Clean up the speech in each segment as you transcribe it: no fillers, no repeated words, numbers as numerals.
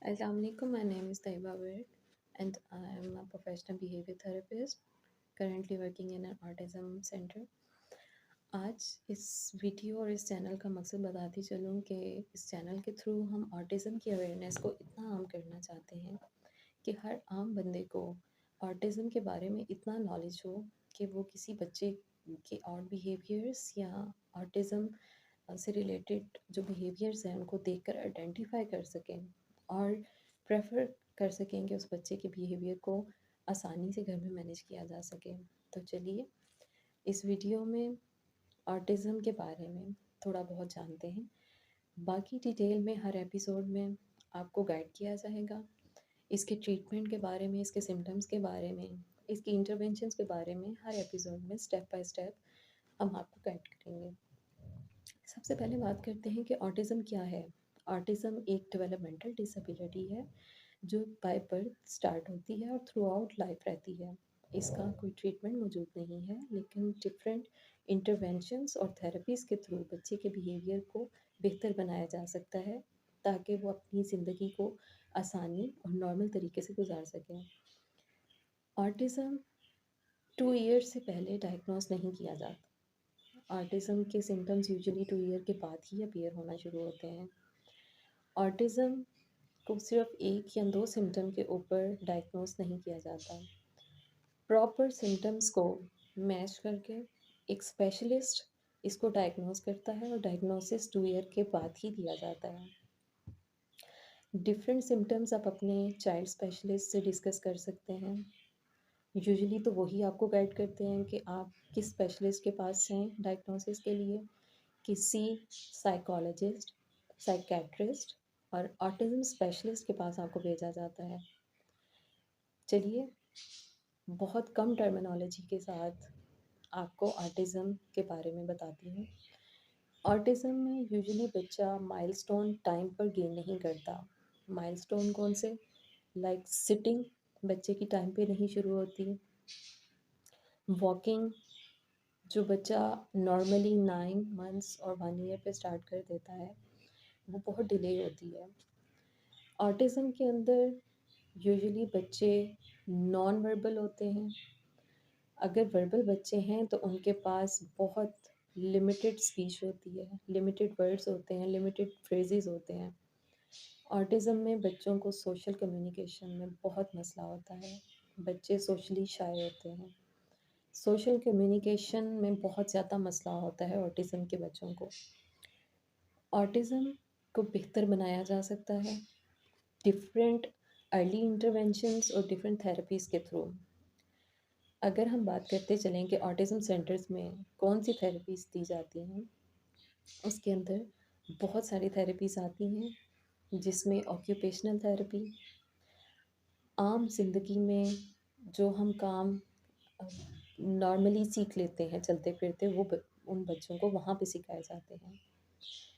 Assalamualaikum, my name is Taiba Weir and I am a professional behavior therapist currently working in an autism center. आज इस video और इस channel का मकसद बताती चलूँ कि इस चैनल के थ्रू हम ऑटिज़म की अवेयरनेस को इतना आम करना चाहते हैं कि हर आम बंदे को ऑटिज़म के बारे में इतना नॉलेज हो कि वो किसी बच्चे के और बिहेवियर्स या ऑटिज़म से रिलेटेड जो बिहेवियर्स हैं उनको देखकर आइडेंटिफाई कर सकें और प्रेफर कर सकें कि उस बच्चे के बिहेवियर को आसानी से घर में मैनेज किया जा सके। तो चलिए इस वीडियो में ऑटिज़म के बारे में थोड़ा बहुत जानते हैं। बाकी डिटेल में हर एपिसोड में आपको गाइड किया जाएगा। इसके ट्रीटमेंट के बारे में, इसके सिम्टम्स के बारे में, इसकी इंटरवेंशंस के बारे में हर एपिसोड में स्टेप बाय स्टेप हम आपको गाइड करेंगे। सबसे पहले बात करते हैं कि ऑटिज़म क्या है। ऑटिज़म एक डेवलपमेंटल डिसेबिलिटी है जो बाय बर्थ स्टार्ट होती है और थ्रू आउट लाइफ रहती है। इसका कोई ट्रीटमेंट मौजूद नहीं है, लेकिन डिफरेंट इंटरवेंशंस और थेरेपीज़ के थ्रू बच्चे के बिहेवियर को बेहतर बनाया जा सकता है ताकि वो अपनी ज़िंदगी को आसानी और नॉर्मल तरीके से गुजार सकें। ऑटिज़म 2 ईयर्स से पहले डायग्नोस नहीं किया जाता। ऑटिज़म के सिम्टम्स यूजुअली 2 ईयर के बाद ही अपीयर होना शुरू होते हैं। ऑटिज़म को सिर्फ 1 या 2 सिम्टम के ऊपर डायग्नोस नहीं किया जाता। प्रॉपर सिम्टम्स को मैच करके एक स्पेशलिस्ट इसको डायग्नोस करता है और डायग्नोसिस 2 ईयर के बाद ही दिया जाता है। डिफरेंट सिम्टम्स आप अपने चाइल्ड स्पेशलिस्ट से डिस्कस कर सकते हैं। यूजुअली तो वही आपको गाइड करते हैं कि आप किस स्पेशलिस्ट के पास हैं डायग्नोसिस के लिए। किसी साइकोलॉजिस्ट, साइकेट्रिस्ट और ऑटिज़म स्पेशलिस्ट के पास आपको भेजा जाता है। चलिए बहुत कम टर्मिनोलॉजी के साथ आपको ऑटिज़म के बारे में बताती हूँ। ऑटिज़म में यूजुअली बच्चा माइलस्टोन टाइम पर गेन नहीं करता। माइलस्टोन कौन से? लाइक सिटिंग बच्चे की टाइम पे नहीं शुरू होती। वॉकिंग जो बच्चा नॉर्मली 9 मंथ्स और 1 ईयर पे स्टार्ट कर देता है वो बहुत डिले होती है। ऑटिज़म के अंदर यूजुअली बच्चे नॉन वर्बल होते हैं। अगर वर्बल बच्चे हैं तो उनके पास बहुत लिमिटेड स्पीच होती है, लिमिटेड वर्ड्स होते हैं, लिमिटेड फ्रेजेस होते हैं। ऑटिज़म में बच्चों को सोशल कम्युनिकेशन में बहुत मसला होता है। बच्चे सोशली शाय होते हैं। सोशल कम्युनिकेशन में बहुत ज़्यादा मसला होता है ऑटिज़म के बच्चों को। ऑटिज़म को बेहतर बनाया जा सकता है डिफरेंट अर्ली इंटरवेंशंस और डिफरेंट थेरेपीज़ के थ्रू। अगर हम बात करते चलें कि ऑटिज़म सेंटर्स में कौन सी थेरेपीज़ दी जाती हैं, उसके अंदर बहुत सारी थेरेपीज़ आती हैं जिसमें ऑक्यूपेशनल थेरेपी, आम ज़िंदगी में जो हम काम नॉर्मली सीख लेते हैं चलते फिरते उन बच्चों को वहाँ पे सिखाए जाते हैं।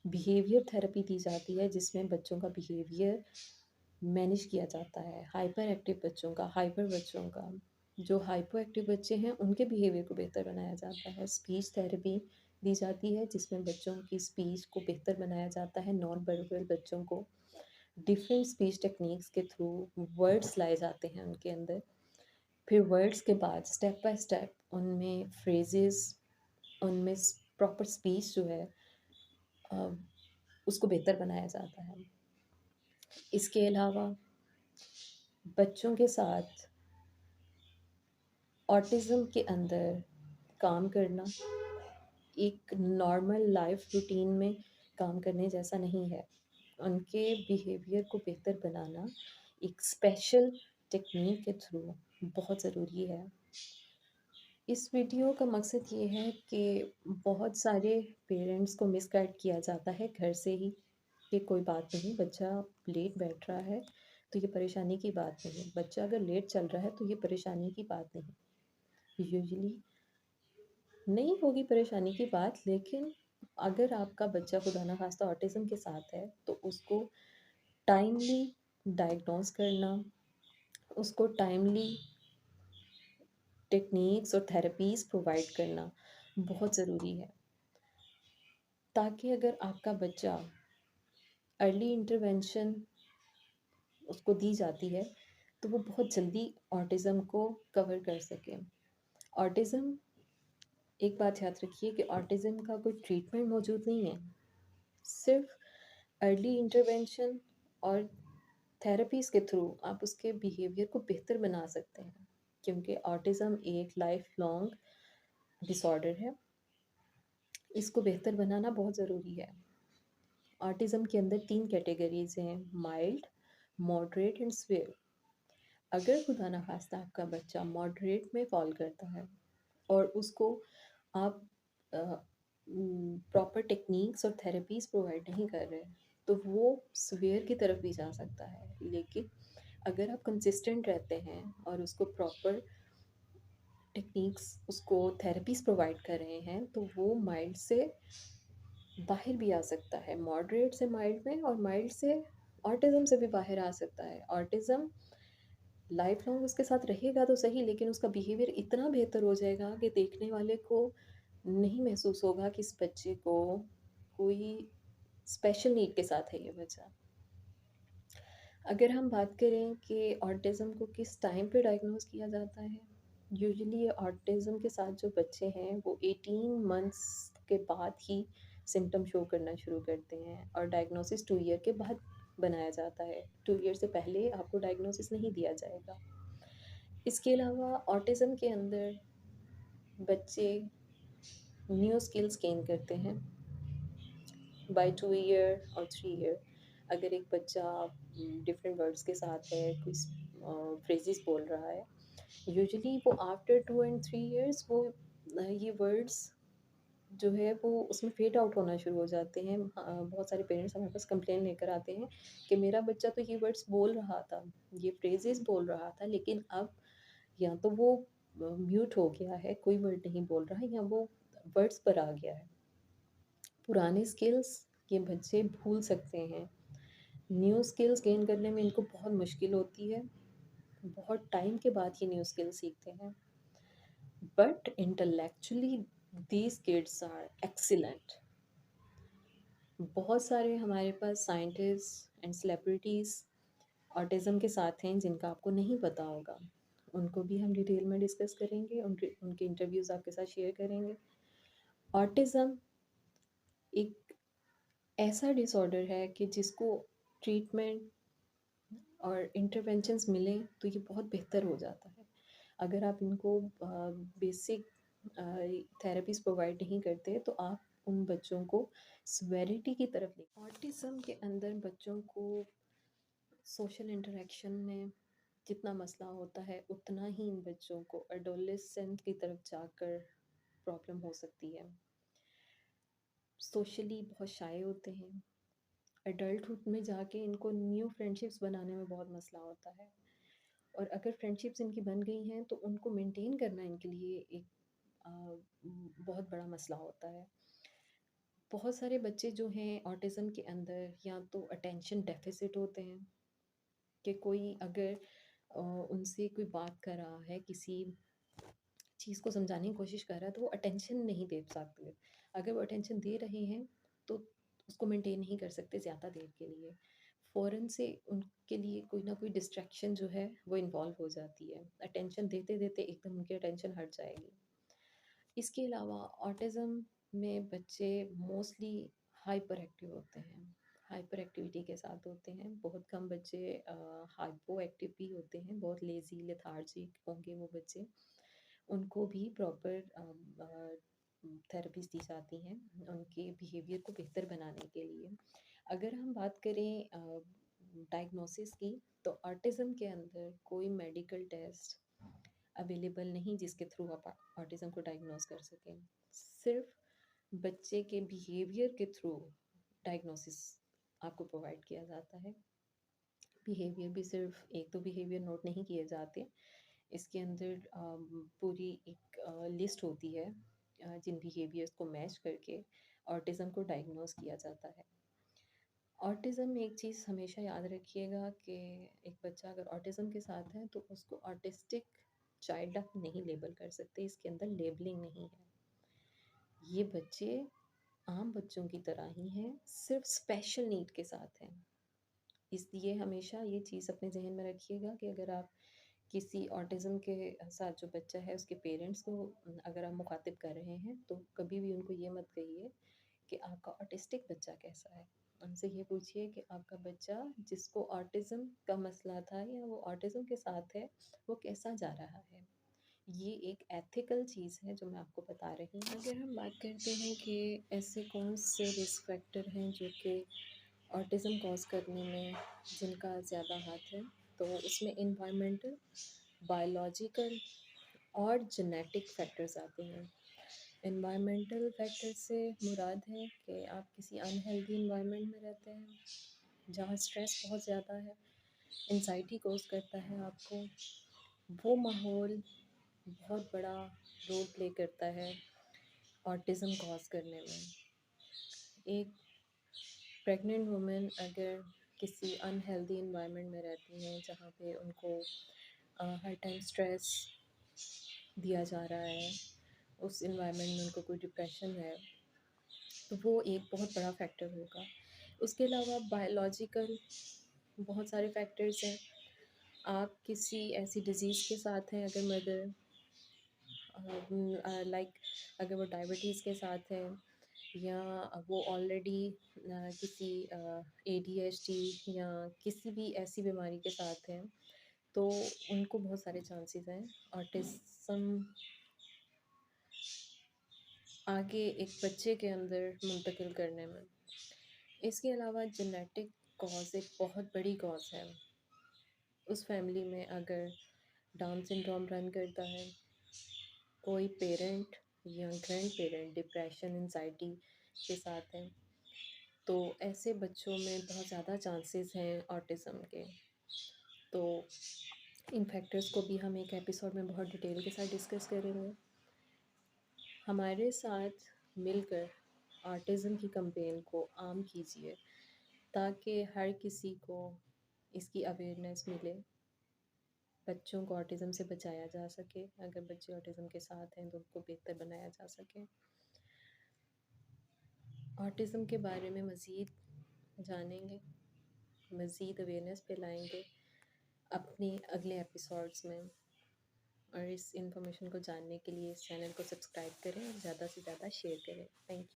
बिहेवियर थेरेपी दी जाती है जिसमें बच्चों का बिहेवियर मैनेज किया जाता है। हाइपर एक्टिव बच्चों का, हाइपर बच्चों का, जो हाइपर एक्टिव बच्चे हैं उनके बिहेवियर को बेहतर बनाया जाता है। स्पीच थेरेपी दी जाती है जिसमें बच्चों की स्पीच को बेहतर बनाया जाता है। नॉन वर्बल बच्चों को डिफरेंट स्पीच टेक्निक्स के थ्रू वर्ड्स लाए जाते हैं उनके अंदर। फिर वर्ड्स के बाद स्टेप बाय स्टेप उनमें फ्रेजेस, उनमें प्रॉपर स्पीच जो है उसको बेहतर बनाया जाता है। इसके अलावा बच्चों के साथ ऑटिज़म के अंदर काम करना एक नॉर्मल लाइफ रूटीन में काम करने जैसा नहीं है। उनके बिहेवियर को बेहतर बनाना एक स्पेशल टेक्निक के थ्रू बहुत ज़रूरी है। इस वीडियो का मकसद ये है कि बहुत सारे पेरेंट्स को मिसगाइड किया जाता है घर से ही कि कोई बात नहीं, बच्चा लेट बैठ रहा है तो ये परेशानी की बात नहीं, बच्चा अगर लेट चल रहा है तो ये परेशानी की बात नहीं। यूजुअली नहीं होगी परेशानी की बात, लेकिन अगर आपका बच्चा खुदा ना खास्ता ऑटिज़म के साथ है तो उसको टाइमली डायग्नोस करना, उसको टाइमली टेक्निक्स और थेरेपीज़ प्रोवाइड करना बहुत ज़रूरी है ताकि अगर आपका बच्चा अर्ली इंटरवेंशन उसको दी जाती है तो वो बहुत जल्दी ऑटिज़म को कवर कर सके। ऑटिज़म, एक बात याद रखिए कि ऑटिज़म का कोई ट्रीटमेंट मौजूद नहीं है, सिर्फ अर्ली इंटरवेंशन और थेरेपीज़ के थ्रू आप उसके बिहेवियर को बेहतर बना सकते हैं, क्योंकि ऑटिज़म एक लाइफ लॉन्ग डिसऑर्डर है। इसको बेहतर बनाना बहुत ज़रूरी है। ऑटिज़म के अंदर 3 कैटेगरीज़ हैं, माइल्ड, मॉडरेट एंड सीवियर। अगर खुदा ना खास्ता आपका बच्चा मॉडरेट में फ़ॉल करता है और उसको आप प्रॉपर टेक्निक्स और थेरेपीज़ प्रोवाइड नहीं कर रहे, तो वो सीवियर की तरफ भी जा सकता है। लेकिन अगर आप कंसिस्टेंट रहते हैं और उसको प्रॉपर टेक्निक्स, उसको थेरेपीज़ प्रोवाइड कर रहे हैं, तो वो माइल्ड से बाहर भी आ सकता है, मॉडरेट से माइल्ड में, और माइल्ड से ऑटिज़म से भी बाहर आ सकता है। ऑटिज़म लाइफ लॉन्ग उसके साथ रहेगा तो सही, लेकिन उसका बिहेवियर इतना बेहतर हो जाएगा कि देखने वाले को नहीं महसूस होगा कि इस बच्चे को कोई स्पेशल नीड के साथ है ये बच्चा। अगर हम बात करें कि ऑटिज़म को किस टाइम पे डायग्नोज किया जाता है, यूजुअली ऑटिज़म के साथ जो बच्चे हैं वो 18 मंथ्स के बाद ही सिम्टम शो करना शुरू करते हैं, और डायग्नोसिस 2 ईयर के बाद बनाया जाता है। 2 ईयर से पहले आपको डायग्नोसिस नहीं दिया जाएगा। इसके अलावा ऑटिज़म के अंदर बच्चे न्यू स्किल्स गेन करते हैं बाय 2 ईयर और 3 ईयर। अगर एक बच्चा डिफरेंट वर्ड्स के साथ है, कोई फ्रेजेस बोल रहा है, यूजुअली वो आफ्टर 2 एंड 3 ईयर्स वो ये वर्ड्स जो है वो उसमें फेड आउट होना शुरू हो जाते हैं। बहुत सारे पेरेंट्स हमारे पास कंप्लेन लेकर आते हैं कि मेरा बच्चा तो ये वर्ड्स बोल रहा था, ये फ्रेजेस बोल रहा था, लेकिन अब या तो वो म्यूट हो गया है, कोई वर्ड नहीं बोल रहा है, या वो वर्ड्स पर आ गया है। पुराने स्किल्स ये बच्चे भूल सकते हैं, न्यू स्किल्स गेन करने में इनको बहुत मुश्किल होती है, बहुत टाइम के बाद ये न्यू स्किल्स सीखते हैं। But intellectually these kids are excellent. बहुत सारे हमारे पास साइंटिस्ट एंड सेलिब्रिटीज़ ऑटिज़म के साथ हैं जिनका आपको नहीं पता होगा। उनको भी हम डिटेल में डिस्कस करेंगे, उनके उनके इंटरव्यूज़ आपके साथ शेयर करेंगे। ऑटिज़म एक ऐसा डिसऑर्डर है कि जिसको ट्रीटमेंट और इंटरवेंशंस मिलें तो ये बहुत बेहतर हो जाता है। अगर आप इनको बेसिक थेरेपीज़ प्रोवाइड नहीं करते तो आप उन बच्चों को सिवियरिटी की तरफ ले। ऑटिज़म के अंदर बच्चों को सोशल इंटरेक्शन में जितना मसला होता है, उतना ही इन बच्चों को एडोलेसेंट की तरफ जाकर प्रॉब्लम हो सकती है। सोशली बहुत शाय होते हैं, एडल्टहुड में जाके इनको न्यू फ्रेंडशिप्स बनाने में बहुत मसला होता है, और अगर फ्रेंडशिप्स इनकी बन गई हैं तो उनको मेंटेन करना इनके लिए एक बहुत बड़ा मसला होता है। बहुत सारे बच्चे जो हैं ऑटिज़म के अंदर या तो अटेंशन डेफिसिट होते हैं, कि कोई अगर उनसे कोई बात कर रहा है, किसी चीज़ को समझाने की कोशिश कर रहा है, तो वो अटेंशन नहीं दे सकते। अगर वो अटेंशन दे रहे हैं तो उसको मेंटेन नहीं कर सकते ज़्यादा देर के लिए। फ़ौरन से उनके लिए कोई ना कोई डिस्ट्रैक्शन जो है वो इन्वॉल्व हो जाती है। अटेंशन देते-देते एकदम उनकी अटेंशन हट जाएगी। इसके अलावा ऑटिज़म में बच्चे मोस्टली हाइपर एक्टिव होते हैं, हाइपर एक्टिविटी के साथ होते हैं। बहुत कम बच्चे हाइपो एक्टिव भी होते हैं, बहुत लेज़ी लेथार्जिक होंगे वो बच्चे। उनको भी प्रॉपर थेरेपीज़ दी जाती हैं उनके बिहेवियर को बेहतर बनाने के लिए। अगर हम बात करें डायग्नोसिस की, तो ऑटिज़म के अंदर कोई मेडिकल टेस्ट अवेलेबल नहीं जिसके थ्रू आप ऑटिज़म को डायग्नोस कर सकें। सिर्फ बच्चे के बिहेवियर के थ्रू डायग्नोसिस आपको प्रोवाइड किया जाता है। बिहेवियर भी सिर्फ एक दो बिहेवियर नोट नहीं किए जाते, इसके अंदर पूरी एक लिस्ट होती है जिन बिहेवियर्स को मैच करके ऑटिज़म को डायग्नोस किया जाता है। ऑटिज़म में एक चीज़ हमेशा याद रखिएगा कि एक बच्चा अगर ऑटिज़म के साथ है तो उसको ऑटिस्टिक चाइल्ड आप नहीं लेबल कर सकते, इसके अंदर लेबलिंग नहीं है। ये बच्चे आम बच्चों की तरह ही हैं, सिर्फ स्पेशल नीड के साथ हैं। इसलिए हमेशा ये चीज़ अपने ज़हन में रखिएगा कि अगर आप किसी ऑटिज़्म के साथ जो बच्चा है उसके पेरेंट्स को अगर आप मुखातिब कर रहे हैं तो कभी भी उनको ये मत कहिए कि आपका ऑटिस्टिक बच्चा कैसा है। उनसे ये पूछिए कि आपका बच्चा जिसको ऑटिज़्म का मसला था या वो ऑटिज़्म के साथ है, वो कैसा जा रहा है। ये एक एथिकल चीज़ है जो मैं आपको बता रही हूँ। अगर हम बात करते हैं कि ऐसे कौन से रिस्क फैक्टर हैं जो कि ऑटिज़्म कॉज़ करने में जिनका ज़्यादा हाथ है, तो उसमें एनवायरमेंटल, बायोलॉजिकल और जेनेटिक फैक्टर्स आते हैं। एनवायरमेंटल फैक्टर से मुराद है कि आप किसी अनहेल्दी एनवायरनमेंट में रहते हैं, जहाँ स्ट्रेस बहुत ज़्यादा है, एंग्ज़ायटी कॉज़ करता है आपको। वो माहौल बहुत बड़ा रोल प्ले करता है ऑटिज़्म कॉज़ करने में। एक प्रेग्नेंट वुमेन अगर किसी अनहेल्दी एनवायरनमेंट में रहती हैं, जहाँ पे उनको हर टाइम स्ट्रेस दिया जा रहा है, उस एनवायरनमेंट में उनको कोई डिप्रेशन है, तो वो एक बहुत बड़ा फैक्टर होगा। उसके अलावा बायोलॉजिकल बहुत सारे फैक्टर्स हैं। आप किसी ऐसी डिज़ीज़ के साथ हैं अगर मदर, लाइक अगर वो डायबिटीज़ के साथ है या वो ऑलरेडी किसी एडीएचडी या किसी भी ऐसी बीमारी के साथ हैं, तो उनको बहुत सारे चांसेस हैं ऑटिज़्म आगे एक बच्चे के अंदर मुंतकिल करने में। इसके अलावा जेनेटिक कॉज़ एक बहुत बड़ी कॉज़ है। उस फैमिली में अगर डाउन सिंड्रोम रन करता है, कोई पेरेंट या ग्रैंड पेरेंट डिप्रेशन, एंग्ज़ायटी के साथ हैं, तो ऐसे बच्चों में बहुत ज़्यादा चांसेस हैं ऑटिज़्म के। तो इन फैक्टर्स को भी हम एक एपिसोड में बहुत डिटेल के साथ डिस्कस करेंगे। हमारे साथ मिलकर ऑटिज़्म की कैंपेन को आम कीजिए ताकि हर किसी को इसकी अवेयरनेस मिले, बच्चों को ऑटिज़्म से बचाया जा सके, अगर बच्चे ऑटिज़्म के साथ हैं तो उनको बेहतर बनाया जा सके। ऑटिज़्म के बारे में मज़ीद जानेंगे, मज़ीद अवेयरनेस फैलाएँगे अपने अगले एपिसोड्स में, और इस इन्फॉर्मेशन को जानने के लिए इस चैनल को सब्सक्राइब करें और ज़्यादा से ज़्यादा शेयर करें। Thank you.